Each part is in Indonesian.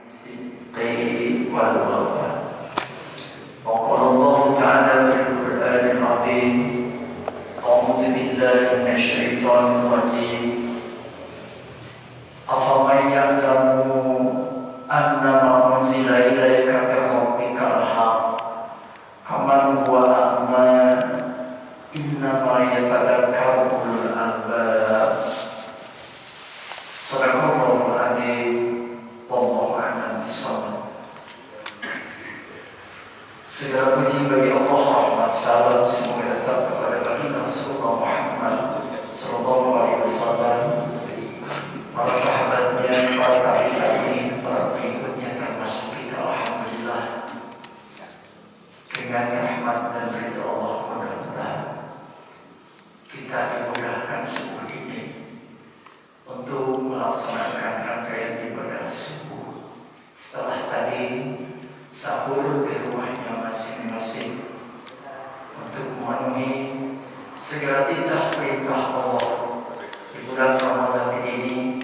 الصدق والوفاء. وقال الله تعالى في القرآن العظيم: أعوذ بالله من الشيطان الرجيم. أفمن يعلم أنما أنزل إليك من ربك الحق كمن هو أعمى إنما يتذكر أولو الألباب. Sadaqallahul adzim. Wallahu a'lam bishawab. Segala puji bagi Allah, rahmat salam semoga datang kepada baginda Rasulullah Muhammad sallallahu alaihi wasallam, para sahabatnya, para tabi'in, para pengikutnya, termasuk kita. Alhamdulillah, dengan rahmat dan ridha Allah, mudah-mudahan kita dimudahkan seperti ini untuk melaksanakan rangkaian ibadah subuh setelah tadi sahur di rumahnya masing-masing untuk memenuhi segala titah perintah Allah di bulan Ramadan ini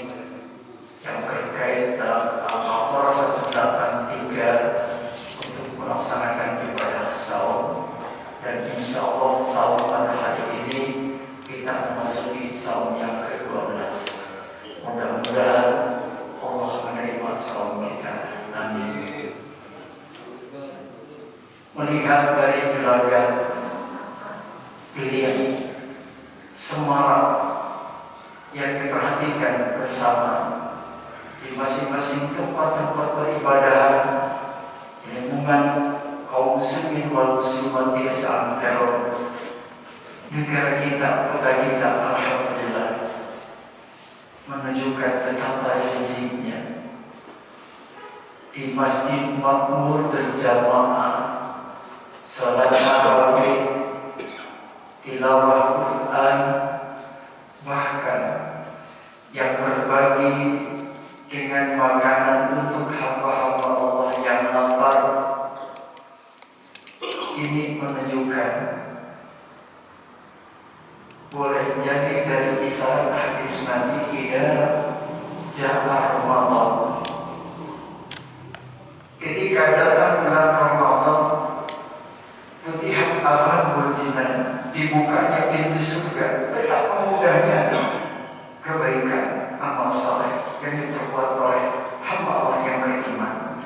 yang terkait dalam Al-Baqarah 183 untuk melaksanakan ibadah saum. Dan insya Allah saum pada hari ini kita memasuki saum yang ke-12. Mudah-mudahan Allah menerima saum kita. Amin. Melihat dari gelagat pilihan semarak yang diperhatikan bersama di masing-masing tempat-tempat beribadah di lingkungan kaum muslimin wal muslimat di seantero negara kita, kota kita, alhamdulillah, menunjukkan betapa lazimnya di masjid makmur berjamaah salat tarawih, tilawah Quran, bahkan yang berbagi dengan makanan untuk hamba-hamba Allah yang lapar. Ini menunjukkan boleh jadi dari isyarat hadis Nabi ila jamaah Ramadan. Ketika datang bulan Ramadan, Futihat abwabul jinan, dibukanya pintu surga. Betapa mudahnya kebaikan amal saleh yang diperbuat oleh hamba Allah yang beriman.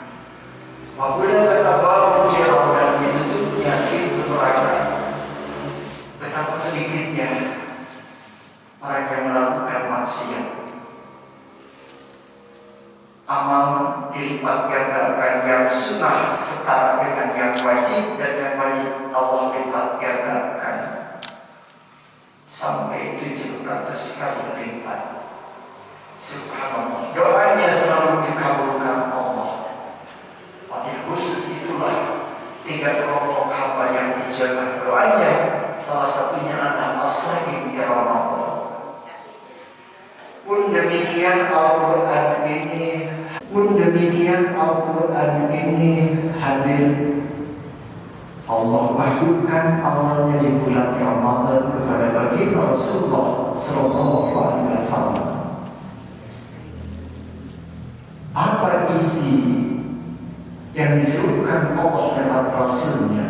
Wabulan abwabul jannah, dan ditutupnya pintu neraka. Betapa sedikitnya orang yang melakukan maksiat. Amal dilipat gandakan, yang sunnah setara dengan yang wajib, dan yang wajib Allah lipat gandakan sampai 700 kali lipat. Subhanallah, doanya selalu dikabulkan Allah. Pada khusus itulah 3 kelompok hamba yang dijabah doanya. Salah satunya adalah as-shahid di Ramadan. Pun demikian Al-Quran ini hadir. Allah wahyukan awalnya di bulan Ramadan kepada baginda Rasulullah sallallahu alaihi wasallam. Apa isi yang disuruhkan Allah lewat Rasulnya?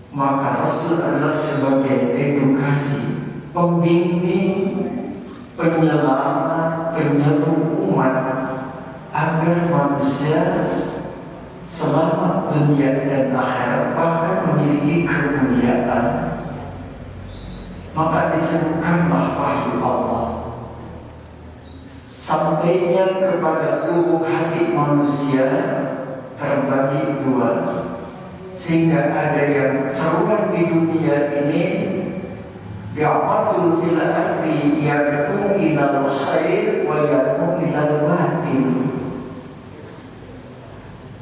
Maka Rasul adalah sebagai edukasi, pembimbing, penyelamat, penyeru umat agar manusia selamat dunia dan akhirat, bahkan memiliki kemuliaan. Maka disebutkanlah wahyu Allah sampainya kepada lubuk hati manusia terbagi 2, sehingga ada yang seruan di dunia ini ya'matul fil ardi yad'u ilal khair wa yad'u ilal batil.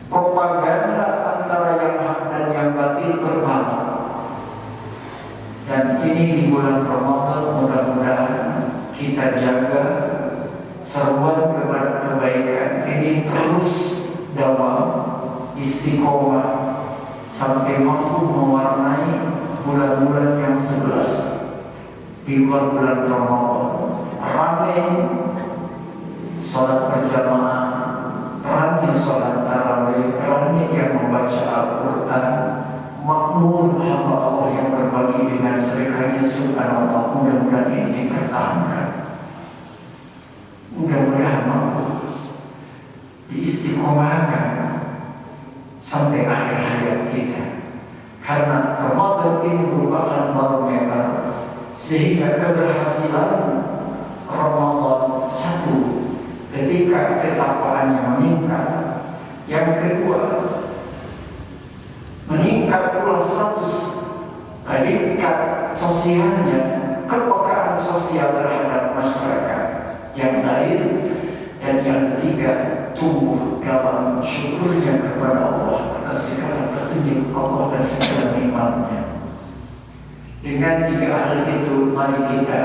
Propaganda antara yang hak dan yang batil berbalik. Dan ini di bulan Ramadan mudah-mudahan kita jaga seruan kepada kebaikan ini terus dalam istiqomah sampai mampu mewarnai bulan-bulan yang 11 di luar bulan Ramadan. Ramai sholat berjamaah, perannya sholat tarawih, perannya yang membaca Al-Quran, makmur hamba Allah yang berbagi dengan sedekahnya. Subhanallah, mudah-mudahan ini dipertahankan, mudah-mudahan mampu diistiqomahkan sampai akhir hayat kita. Karena Ramadan ini merupakan barometer, sehingga keberhasilan Ramadan satu, ketika ketakwaannya meningkat. Yang kedua, meningkat pula status tingkat sosialnya, kepekaan sosial terhadap masyarakat yang lain. Dan yang ketiga, tumbuh dalam syukurnya kepada Allah atas segala petunjuk Allah dan segala nikmatnya. Dengan tiga hal itu, mari kita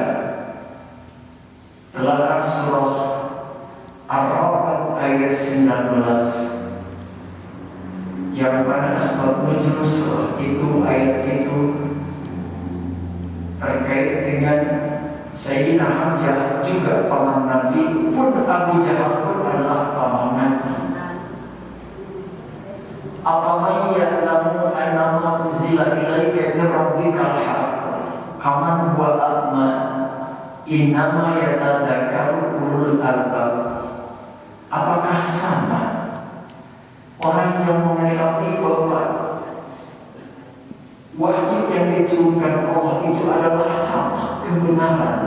telah surah Ar-Ra'd ayat 19, yang mana asbab nuzul surah itu, ayat itu terkait dengan Sayyidina Hamzah, juga paman Nabi, pun Abu Jahal pun adalah paman Nabi. Afaman ya'lamu annama unzila ilaika min rabbikal haqq kaman huwa a'ma innama yatadzakkaru ulul albab. Apakah sama orang yang mengetahui bahwa wahyu yang diturunkan Allah itu adalah hak, kebenaran?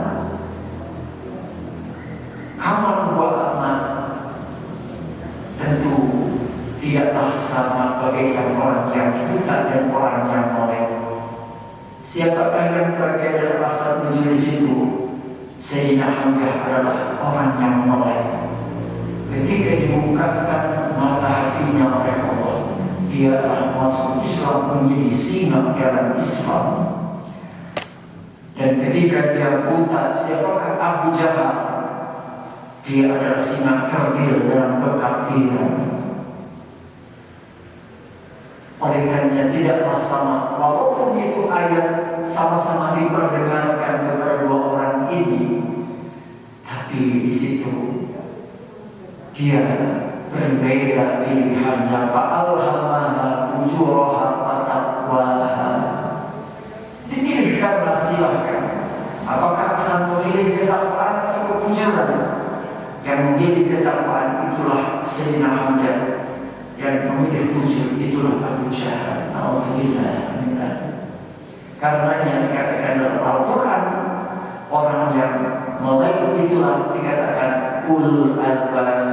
Kaman huwa a'ma, tentu tidaklah sama bagaikan orang yang buta dan orang yang melek. Siapakah yang terkait dalam pasal 7 di situ? Sayyidina Hamzah adalah orang yang melek. Ketika dibukakan mata hatinya oleh Allah, dia akan masuk Islam, menjadi singa dalam Islam. Dan ketika dia buta, siapakah Abu Jahal? Dia adalah singa kerdil dalam kekafiran. Oleh karena tidaklah sama, walaupun itu ayat sama-sama diperdengarkan kepada dua orang ini, tapi di situ dia berbeda pilihannya. Fa'alhamaha fujuraha wa taqwaha. Dipilihkanlah, silakan. Apakah akan memilih ketakwaan atau kefujuran? Yang memilih ketakwaan itulah Sayyidina Hamzah, yang memilih fujur itulah Abu Jahal. Alhamdulillah. Karenanya dikatakan dalam Al-Quran, orang yang melek itulah dikatakan ulul albab,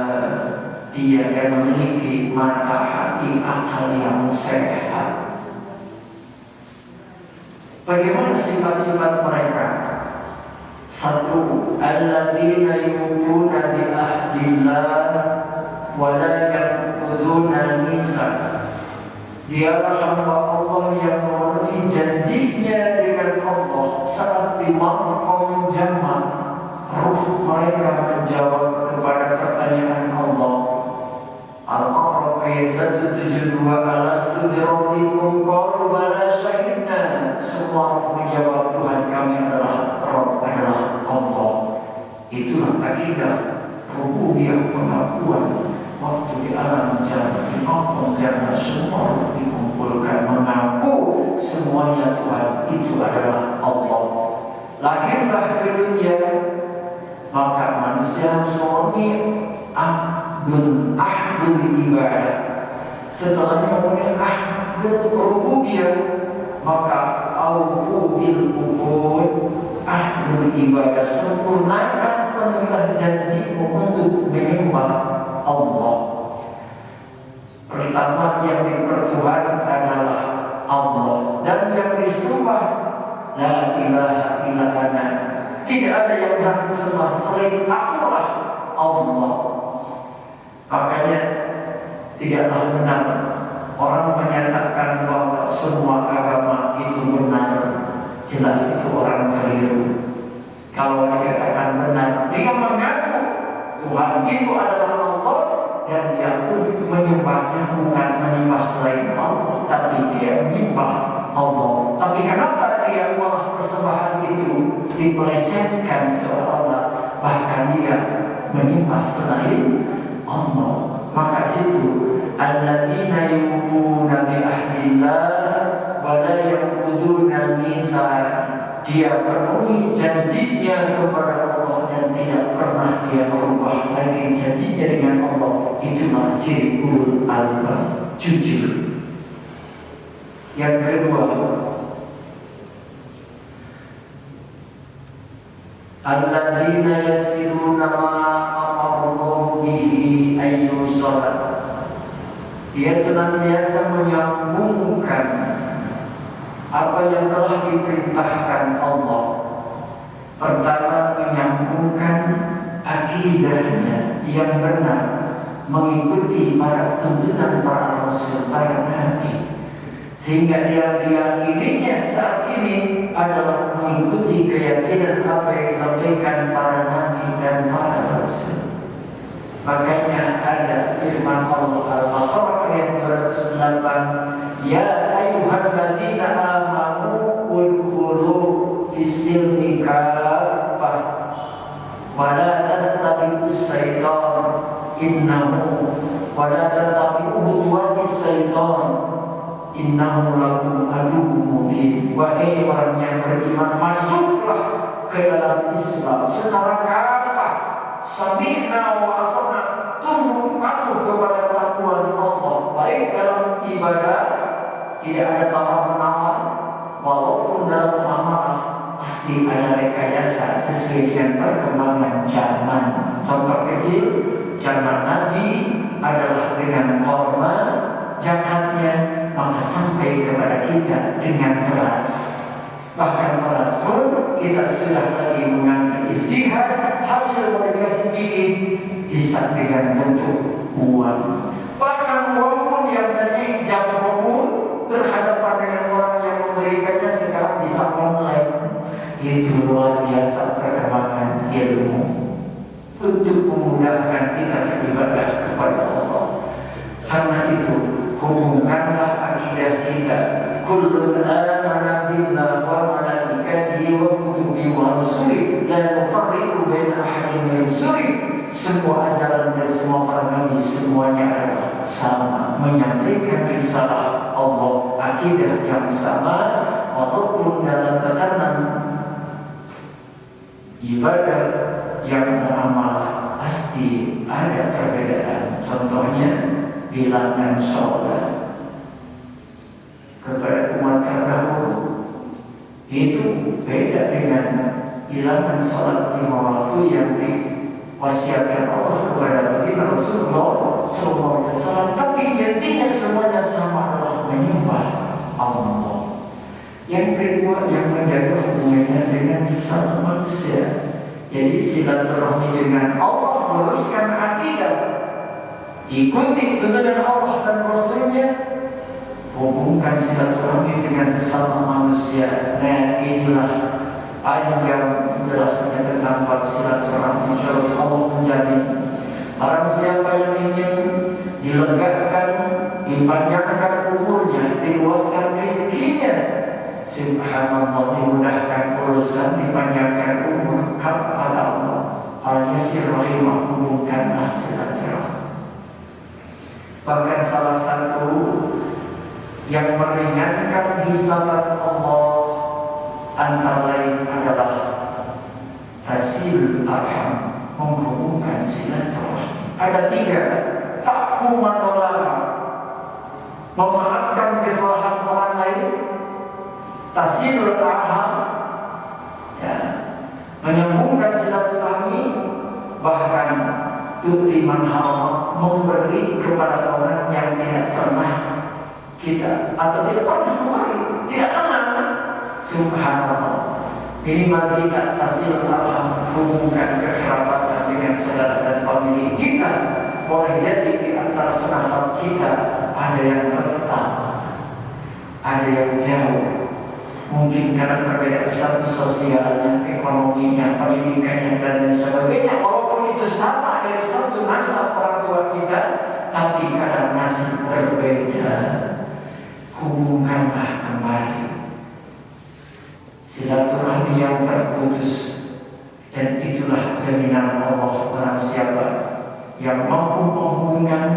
dia yang memiliki mata hati akal yang sehat. Bagaimana sifat-sifat mereka? Satu, alladzina yufuna bi ahdillah wa la yanquduna mitsaq. Dialah hamba Allah yang memenuhi janjinya dengan Allah saat di maqam jamak. Ruh mereka menjawab kepada pertanyaan Allah. Al-A'raf ayat 172, alastu bi rabbikum qalu bala syahidna. Semua ruh menjawab, Tuhan kami adalah Rabb, adalah Allah. Itulah akidah rububiyah, pengakuan. Waktu di alam jamak, di maqam jamak, semua dikumpulkan mengaku semuanya Tuhan itu adalah Allah. Lahirlah ke dunia, maka manusia harus memenuhi ahdul ibadah. Setelah memenuhi ahdul rububiyah, maka aufu bil uqud, ahdul ibadah, sempurnakan penuhilah janjimu untuk menyembah Allah. Pertama yang dipertuhan adalah Allah, dan yang disembah la ilaha illa ana. Tidak ada yang berhak disembah selain Akulah Allah. Makanya tidaklah benar orang menyatakan bahwa semua agama itu benar. Jelas itu orang keliru. Kalau dikatakan benar, dia mengaku Tuhan itu adalah Allah, dan dia pun menyembahnya bukan menyembah selain Allah, tapi dia menyembah Allah. Tapi kenapa dia malah persembahan itu dipelesetkan seolah-olah bahkan dia menyembah selain Allah? Maka situ alladzina yu'minuna bi ahdillah wa la yanquduna mitsaq. Dia penuhi janjinya kepada Allah dan tidak pernah dia berubah lagi janjinya dengan Allah. Itulah ciri ulul albab, jujur. Yang kedua, alladzina yasiruna ma amarallahu bihi ayyusala. Dia senantiasa menyambungkan apa yang telah diperintahkan Allah. Pertama, menyambungkan akidahnya yang benar, mengikuti para tuntunan para rasul, para nabi, sehingga dia diyakininya saat ini adalah mengikuti keyakinan apa yang disampaikan para nabi dan para rasul. Makanya ada firman Allah Al-Baqarah ayat 208, ya ayyuhalladzina amanu udkhulu fis-silmi kaffah wa la tattabi'us syaitan innahu wa la tattabi'u khutuwatis syaitan innahu lakum aduwwun mubin. Wahai orang yang beriman, masuklah ke dalam Islam secara kafah. Sami'na wa ata'na, tunduk patuh kepada panduan Allah, baik dalam ibadah tidak ada tawar-menawar, walaupun dalam amal pasti ada rekayasa sesuai dengan perkembangan zaman. Contoh kecil, zaman Nabi adalah dengan korma zakatnya, maka sampai kepada kita dengan beras. Bahkan beras pun kita sudah lagi mengambil istihad, hasil motivasi sedikit bisa dengan bentuk uang. Bahkan uang pun yang tadinya ijab kabul berhadapan dengan orang yang memberikannya sekarang bisa online. Itu luar biasa perkembangan ilmu untuk memudahkan kita beribadah kepada Allah. Karena itu hubungkanlah akidah kita. Kullun amana billah wa malaikatihi wa kutubihi wa rusulihi la nufarriqu baina ahadin min rusulihi. Semua ajaran dan semua para nabi semuanya adalah sama, menyampaikan risalah Allah, akidah yang sama, walaupun dalam tatanan ibadah yang muamalah pasti ada perbedaan. Contohnya bilangan sholat kepada umat terdahulu itu beda dengan bilangan sholat lima waktu yang diwasiatkan Allah kepada baginda Rasulullah SAW. Tapi intinya semuanya sama, adalah menyembah Allah. Yang kedua, yang menjaga hubungannya dengan sesama manusia. Jadi silaturahmi dengan Allah, meluruskan akidah, ikuti tuntunan Allah dan Rasulnya, hubungkan silaturahmi dengan sesama manusia. Nah, inilah panjang penjelasannya tentang bab silaturahmi. Allah menjamin barang siapa yang ingin dilegakan, dipanjangkan umurnya, diluaskan rezekinya, subhanallah, dimudahkan urusan, dipanjangkan umur kepada Allah. Al-Yasir rahimah, hubungkanlah silaturahmi. Bahkan salah satu yang meringankan hisaban Allah antara lain adalah tasil arham, menghubungkan silaturahmi. Ada tiga: takfu madolama, memaafkan kesalahan orang lain; tasilul arham, ya, menyambungkan silaturahmi; bahkan tuti manhal, memberi kepada orang yang tidak pernah kita atau tidak pernah memberi, tidak pernah. Subhanallah, minimal kita tasil arham, hubungkan kekerabatan dengan saudara dan pemilik kita. Boleh jadi di antara senasab kita ada yang bertambah, ada yang jauh, mungkin karena perbedaan status sosialnya, ekonominya, pendidikannya, dan sebagainya. Walaupun itu sama dari satu nasab orang tua kita, tapi kadang masih berbeda. Hubungkanlah kembali silaturahmi yang terputus, dan itulah jaminan Allah. Barang siapa yang mampu menghubungkan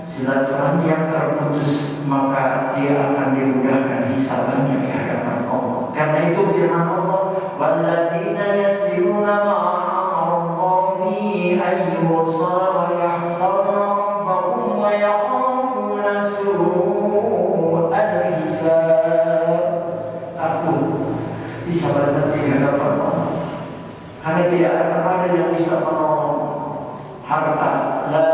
silaturahmi yang terputus, maka dia akan dimudahkan hisabannya di hadapan Allah. Karena itu firman Allah, walladzina yasiluna ma'amara bihi ayyusala wa yahsarna rabbahum wa yakhafuna su'al hisab. Takut hisaban di hadapan Allah, karena tidak ada yang bisa menolong harta. La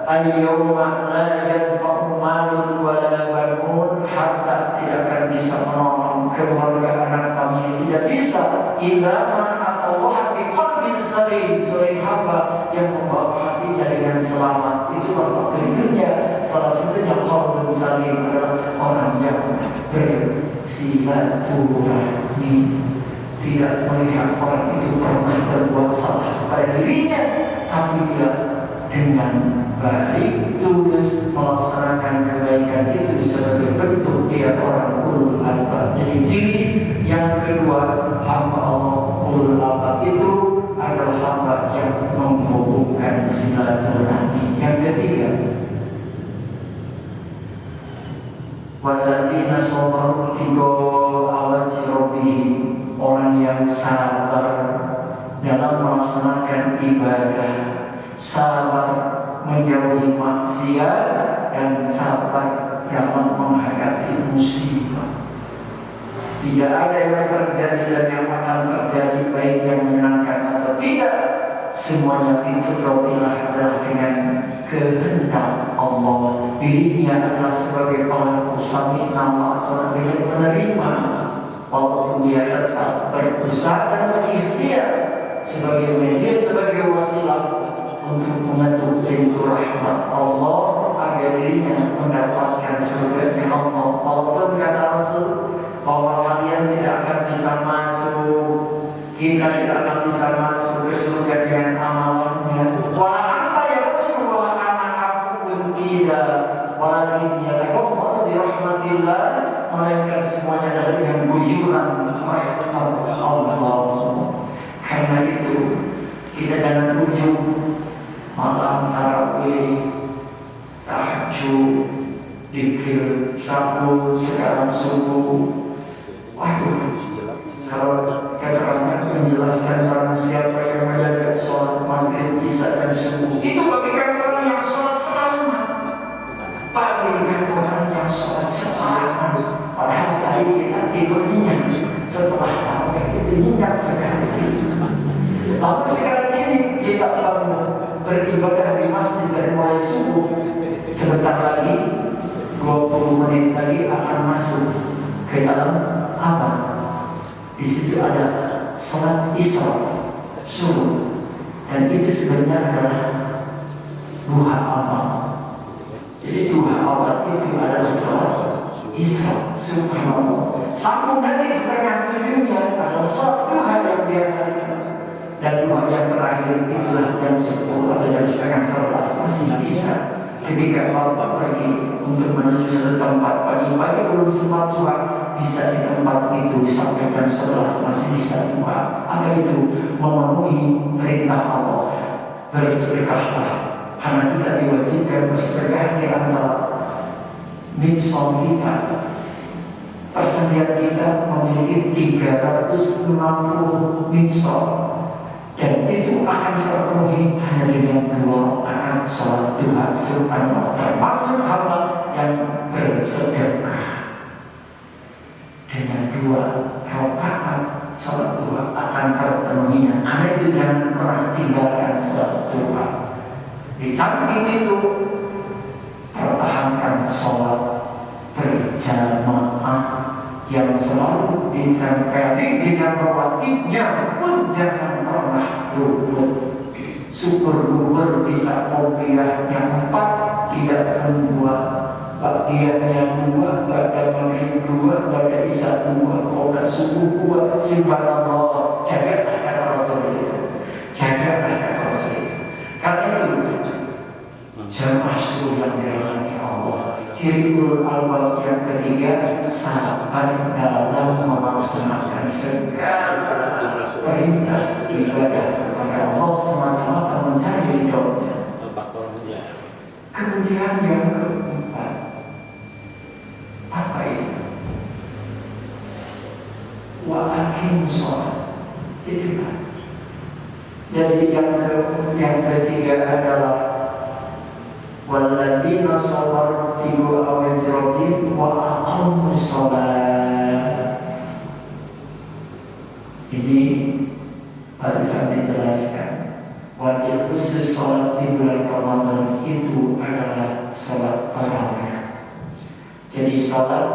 al-yawma la yanfa'u malun wa la banun, harta tidak akan bisa menolong, keluarga anak kami tidak bisa. Illa man atallaha biqalbin salim, selain hamba yang membawa hatinya dengan selamat. Itulah waktu dunia. Salah satunya qalbun salim adalah orang yang bersilaturahmi, tidak melihat orang itu pernah berbuat salah pada dirinya, tapi dia dengan baik tulus melaksanakan kebaikan itu sebagai bentuk dia orang ulul albab. Jadi ciri yang kedua hamba Allah ulul albab itu adalah hamba yang menghubungkan silaturahmi. Yang ketiga, walladzina sabaru ibtigha'a wajhi rabbihim, orang yang sabar dalam melaksanakan ibadah, sabar menjauhi maksiat, dan sabar dalam menghadapi musibah. Tidak ada yang terjadi dan yang akan terjadi, baik yang menyenangkan atau tidak, semuanya difitratilah adalah dengan kehendak Allah. Dirinya adalah sebagai pelaku sami nama atau dengan menerima, walaupun dia tetap berusaha dan berikhtiar sebagai media, sebagai wasilah untuk mengetuk pintu rahmat Allah agar dirinya mendapatkan surga Allah. Walaupun kata Rasul bahwa kalian tidak akan bisa masuk, kita tidak akan bisa masuk ke surga dengan amalannya. Wala anta ya Rasul, wala anak aku pun tidak. Walakin yataqabbal bi rahmatillah, melainkan semuanya adalah dengan guyuran rahmat Allah. Karena itu kita jangan ujub malam tarawih, tahajud, dzikir, sahur, sekarang subuh. Waduh, kalau keterangan menjelaskan barang siapa yang menjaga sholat maghrib, isya dan subuh, itu bagikan orang yang sholat semalam, bagikan orang yang sholat semalam. Padahal tadi kita tidurnya setelah tarawih itu nyenyak sekali. Lalu sekarang ini kita bangun beribadah di masjid dari mulai subuh, sebentar lagi 20 menit lagi akan masuk ke dalam apa? Di situ ada sholat isya subuh, dan itu sebenarnya adalah duha awal. Jadi duha awal itu adalah sholat isya subuh. Sambung nanti setengah 7-nya adalah sholat duha yang biasa. Dan doa yang terakhir itulah jam 10 atau jam setengah 11 masih bisa. Ketika bapak pergi untuk menuju satu tempat, pagi-pagi belum sempat doa, bisa di tempat itu sampai jam 11 masih bisa doa. Atau itu memenuhi perintah Allah, bersedekahlah, karena kita diwajibkan bersedekah di antara minson kita. Persendian kita memiliki 360 minson, dan itu akan terpenuhi hanya dengan 2 rakaat sholat duha subhanallah, termasuk hamba yang bersedekah. Dengan 2 rakaat sholat duha akan terpenuhinya. Karena itu jangan pernah tinggalkan sholat duha. Di samping itu, pertahankan sholat berjamaah yang selalu ditempeli dengan rawatibnya pun jangan pernah luput. Syukur-syukur bisa qobliyah yang 4, tidak pun 2, ba'diyahnya 2, ba'da maghrib 2, ba'da isya 2, qobla subuh 2. Subhanallah, jagalah kata Rasul itu. Jagalah kata Rasul itu. Karena itu jamaah subuh yang dirahmati Allah. Ciri ulul albab yang ketiga, sabar dalam melaksanakan segala perintah ibadah kepada Allah semata-mata mencari ridhonya. Kemudian yang keempat, apa itu? Wa aqimus shalah. Itulah. Jadi yang ketiga adalah walladzina sabaru tiwa awajrobim wa aqamus shalah. Ini barusan dijelaskan. Wajib khusus sholat di bulan Ramadan itu adalah sholat tarawih. Jadi sholat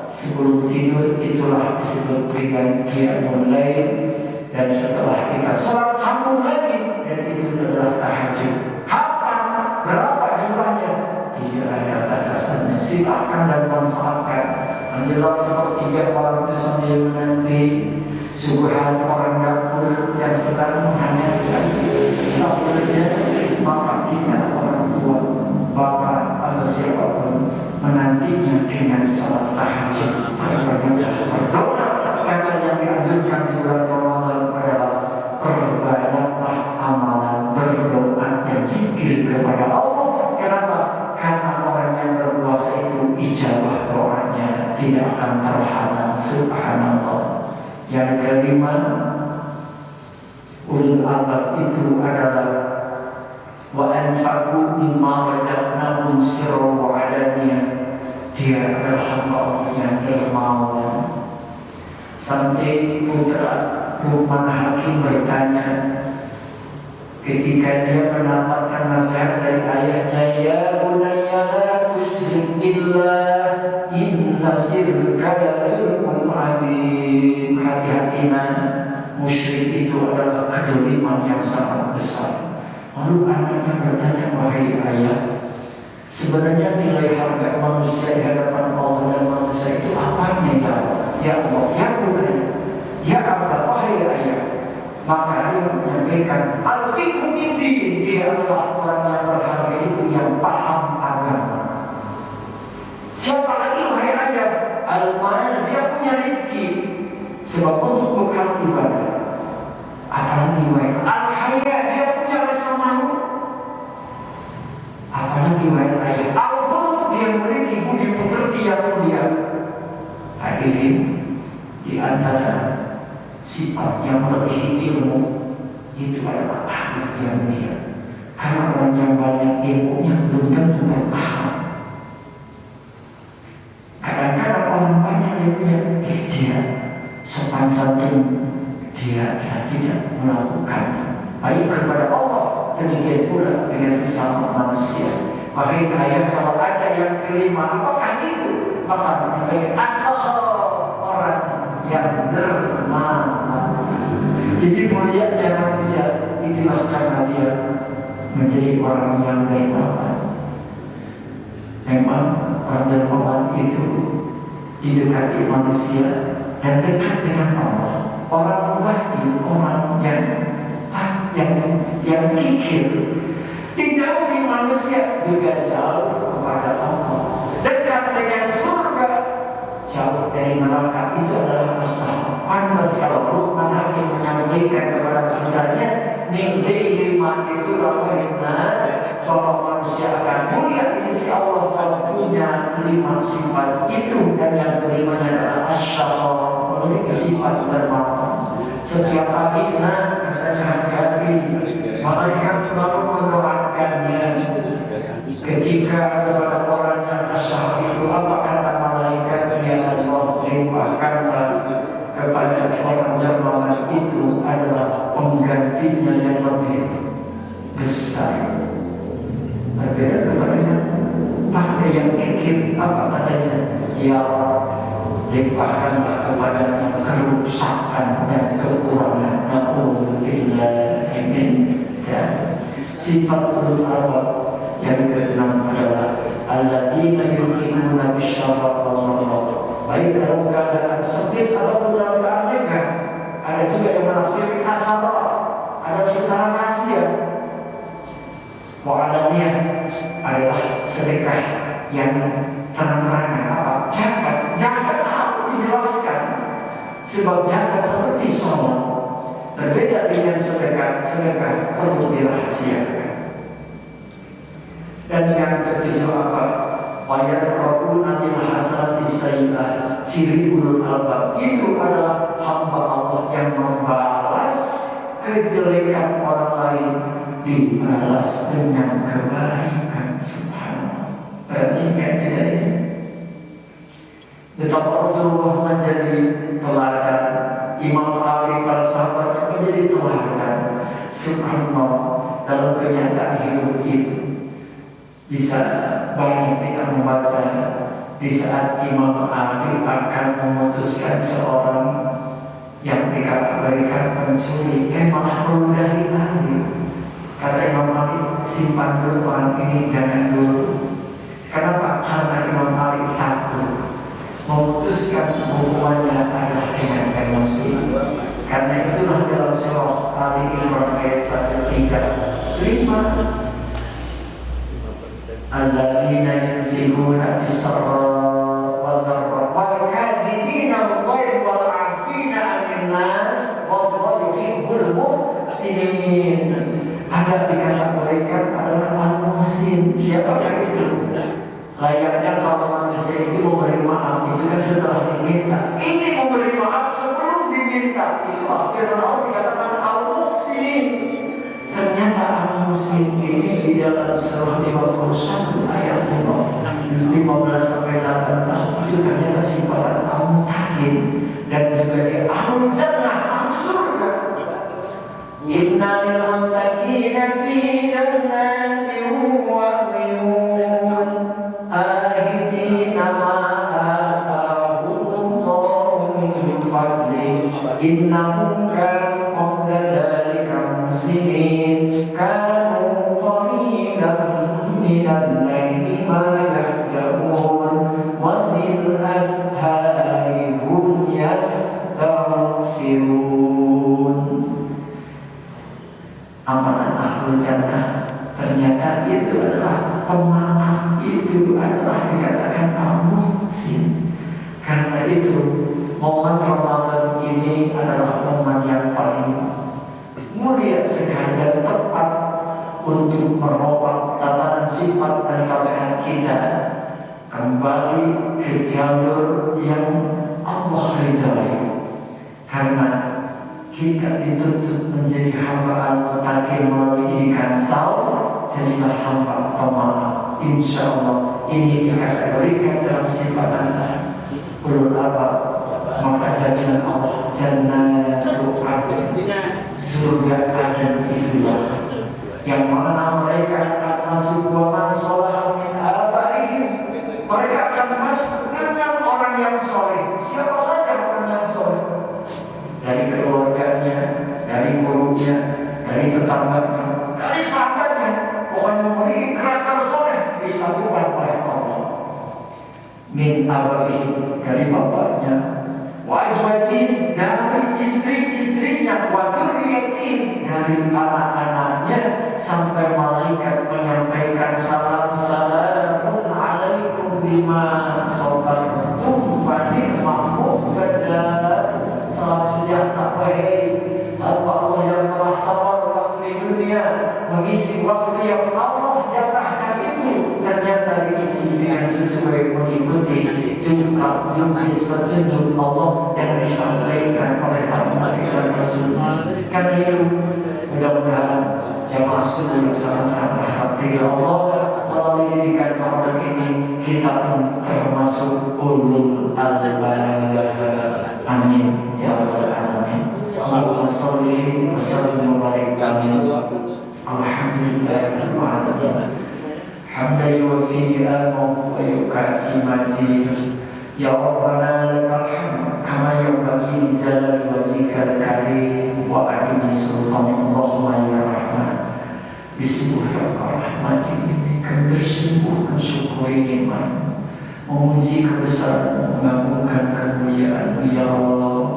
sebelum tidur itulah disebut dengan qiyamul lail, dan setelah kita sholat sambung lagi, dan itu adalah tahajud. Kapan? Berapa jumlahnya? Tidak ada batasannya. Silakan dan manfaatkan. Menjelang sepertiga malam itu sambil menanti suguhan orang dapur yang sedang menghangatkan sahurnya, maka kita orang tua, bapak atau siapapun menantinya dengan salat tahajud. Berdoa, karena yang dianjurkan di bulan Ramadan adalah perbanyaklah amalan berdoa dan zikir kepada Allah. Kenapa? Karena orang yang berpuasa itu ijabah doanya tidak akan terhalang. Subhanallah. Yang kelima, ulul albab itu adalah wa anfaqu mimma wajadnahum sirran wa alaniyah. Dia adalah hamba Allah yang dermawan. Sampai putra Luqman Hakim bertanya ketika dia mendapatkan nasihat dari ayahnya, ya bunayya la tusyrik billah inna syirka la dzulmun adzim. Hati-hatina, musyrik itu adalah kedzaliman yang sangat besar. Lalu anaknya bertanya, wahai ayah, sebenarnya nilai harga manusia di hadapan Allah dan manusia itu apanya ya Allah? Ya Allah, ya bunayya, ya Allah, wahai ayah. Maka dia menyampaikan al-fiqhu fiddin. Dia adalah orang yang berharga itu yang paham agama. Siapa lagi wahai ayah? Al-mal, dia punya rezeki sebab untuk bekal ibadah. Apalagi wahai al-haya, dia punya rasa malu. Apalagi wahai ayah al-khuluq, dia memiliki budi pekerti yang mulia. Hadirin, di antara sifat yang melebihi ilmu itu adalah akhlak yang mulia. Karena orang yang banyak ilmunya belum tentu berpaham. Kadang-kadang orang banyak ilmunya, dia sopan santun, dia tidak melakukan baik kepada Allah, demikian pula dengan sesama manusia. Wahai ayah, kalau ada yang kelima, apakah itu? Maka menyampaikan asal orang yang dermawan. Jadi mulianya manusia itulah karena dia menjadi orang yang dermawan. Memang orang dermawan itu didekati manusia dan dekat dengan Allah. Orang wahid, orang yang kikir, dijauhi manusia juga jauh kepada Allah. Dekat dengan surga, jauh dari neraka. Itu adalah asal. Pantas kalau Luqman Hakim menyampaikan kepada putranya, nilai 5 itu lahirnya bahwa manusia akan mulia di sisi Allah kalau punya 5 sifat itu. Dan yang kelimanya adalah asyara, memiliki sifat dermawan. Setiap pagi, katanya hati-hati, malaikat selalu mendoakannya. Ketika kepada orang yang asyara itu, apa kata malaikat? Ya Allah, limpahkanlah kepada orang dermawan itu adalah penggantinya yang lebih besar. Berbeda kepadanya partai yang kikir, apa katanya? Ya limpahkanlah kepadanya kerusakan dan kekurangan. Na'udzubillahi min dzalik. Sifat ulul albab yang keenam adalah alladzina yuqimuna bisyarra wal dharra. Baik dalam keadaan sempit ataupun dalam keadaan megah. Ada juga yang menafsirkan asara, ada secara rahasia. Wa'alaniyah adalah sedekah yang terang-terangan. Apa? Zakat harus dijelaskan. Sebab zakat seperti sholat, berbeda dengan sedekah perlu dirahasiakan. Dan yang ketujuh apa? Wayaqrabuna bil hasanati sayyi'ah. Ciri ulul albab itu adalah hamba Allah yang membalas kejelekan orang lain dibalas dengan kebaikan. Subhanallah. Berarti ingat tidak ini? Betapa Rasulullah menjadi teladan, Imam Ali, para sahabat menjadi teladan. Subhanallah, dalam kenyataan hidup itu bisa banyak kita membaca di saat Imam Ali akan memutuskan seorang yang dikategorikan pencuri, malah meludahi Ali. Kata Imam Ali, simpan dulu orang ini, jangan dulu. Kenapa? Karena Imam Ali takut memutuskan hukumannya adalah dengan emosi. Karena itulah dalam surah Ali Imran ayat 135, alladzina yunfiquna bis-sarra'i wad-dharra'i wal kadhibina al-ghayza wal 'afina 'anil nas wallahu yuhibbul muhsinin. Ada dikategorikan adalah al-muhsin. Siapakah itu? Layaknya kalau manusia itu memberi maaf itu kan setelah diminta. Ini memberi maaf sebelum diminta. Itulah firman Allah dikatakan al-muhsin. Ternyata al-muhsin ini di dalam surah 51 ayat 15 sampai 18 itu ternyata sifatan al-muttaqin dan juga di al-jannah, al-surga. Innal muttaqina fi jannatin wa 'uyun ahidina ma atahumullahu min fadli innahum kanu qabla dzalika muslimin kanu qalilan minal laili ma yahjaun wa bil ashari hum yastaghfirun. Amalan ahlul jannah ternyata itu adalah pemaaf, itu adalah dikatakan al-muhsin. Karena itu momen Ramadan ini adalah momen yang paling mulia sekali dan tepat untuk merubah tatanan sifat dan keadaan kita kembali ke jalur yang Allah ridhai. Karena kita dituntut menjadi hamba al-muttaqin melalui didikan saum, jadilah hamba pemaaf. Insya Allah ini dikategorikan dalam sifat anda ulul albab. Maka jaminan Allah jannatul adn, surga adn itulah yang mana mereka akan masuk wa man sholaha min abaihim. Mereka akan masuk dengan orang yang soleh. Siapa saja orang yang soleh, dari keluarganya, dari gurunya, dari tetangganya, dari sahabatnya, pokoknya memiliki karakter soleh disatukan oleh Allah. Min abaihim, dari bapaknya, wa azwajihim, dari istri-istrinya, wa dzurriyyatihim, dari anak-anaknya, sampai malaikat menyampaikan salam, salamun alaikum bima sabartum fa ni'mal uqbadar. Salam sejahtera wahai hamba Allah yang telah sabar waktu di dunia, mengisi waktu yang Allah jatahkan itu ternyata diisi dengan sesuai mengikuti jumlah petunjuk Allah yang disampaikan oleh para nabi dan rasul. Karena itu mudah-mudahan jamaah sunnah yang sama-sama berhati Allah melalui didikan Ramadan ini kita pun termasuk ulul albab. Amin ya rabbal alamin. Allahumma sholli wa sallim wa barik amin. Alhamdulillahirabbil alamin. Hamdan yuwaffi ni'amahu wa yukafi mazid. Ya Rabbana lakal hamd kama yanbaghi li jalali wajhikal karim wa adimi sultan. Allahumma ya Rahman, bismillahir rahmanir rahim. Kami bersungguh mensyukuri nikmat, memuji kebesaran, mengagungkan kemuliaan ya Allah.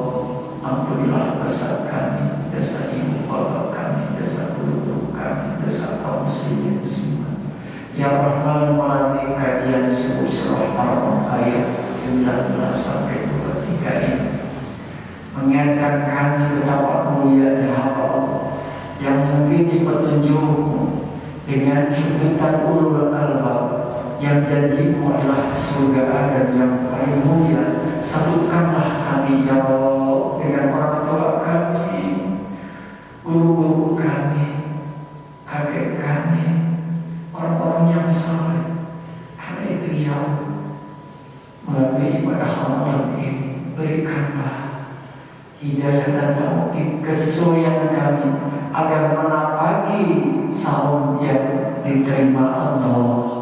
Ampunilah dosa kami, dosa ibu bapa kami, dosa guru kami, dosa kaum muslimin muslimat. Ya Rahman, melalui kajian subuh surah Ar-Rum ayat 19 sampai 23 ini mengingatkan kami betapa mulianya hamba Allah yang mengikuti petunjuk-Mu, dengan sebutan ulul albab yang janjimu adalah surga dan yang paling mulia. Satukanlah kami ya Allah dengan orang tua kami, guru-guru kami, kakek kami, orang-orang yang saleh. Karena itu ya Allah, melalui ibadah Ramadan ini berikanlah hidayah dan taufik kesesuaian kami agar menapaki saum yang diterima Allah.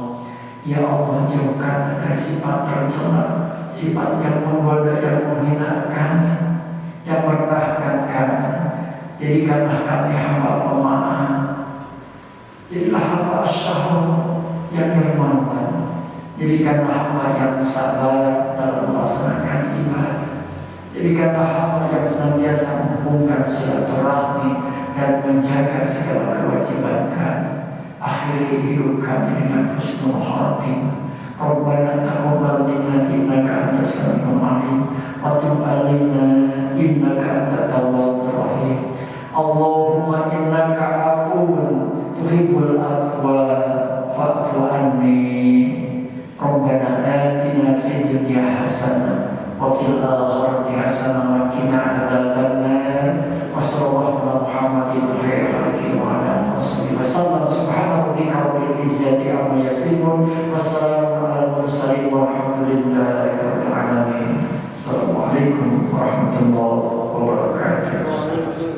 Ya Allah, jauhkan dari sifat tercela, sifat yang menggoda, yang menghina kami, yang merendahkan kami. Jadikanlah kami hamba pemaaf, jadilah hamba syahwat yang dermawan, jadikanlah hamba yang sabar dalam melaksanakan ibadah, jadikanlah hamba yang senantiasa menghubungkan silaturahmi dan menjaga segala kewajiban kami. Akhiri hidup kami dengan husnul khatimah. Rabbana taqabbal minna innaka antas samiul alim wa tub alaina innaka antat tawwabur rahim. Allahumma innaka afuwwun tuhibbul afwa fa'fu anni. Rabbana atina fid dunya hasanah wa fil akhirati hasanah wa qina adzabannar. Wassallallahu ala Muhammadin khairil khalqi wa ala alihi wasallam. Subhana rabbika rabbil izzati amma yasifun, wassalamun ala mursalin walhamdulillahi rabbil alamin. Assalamualaikum warahmatullahi wabarakatuh.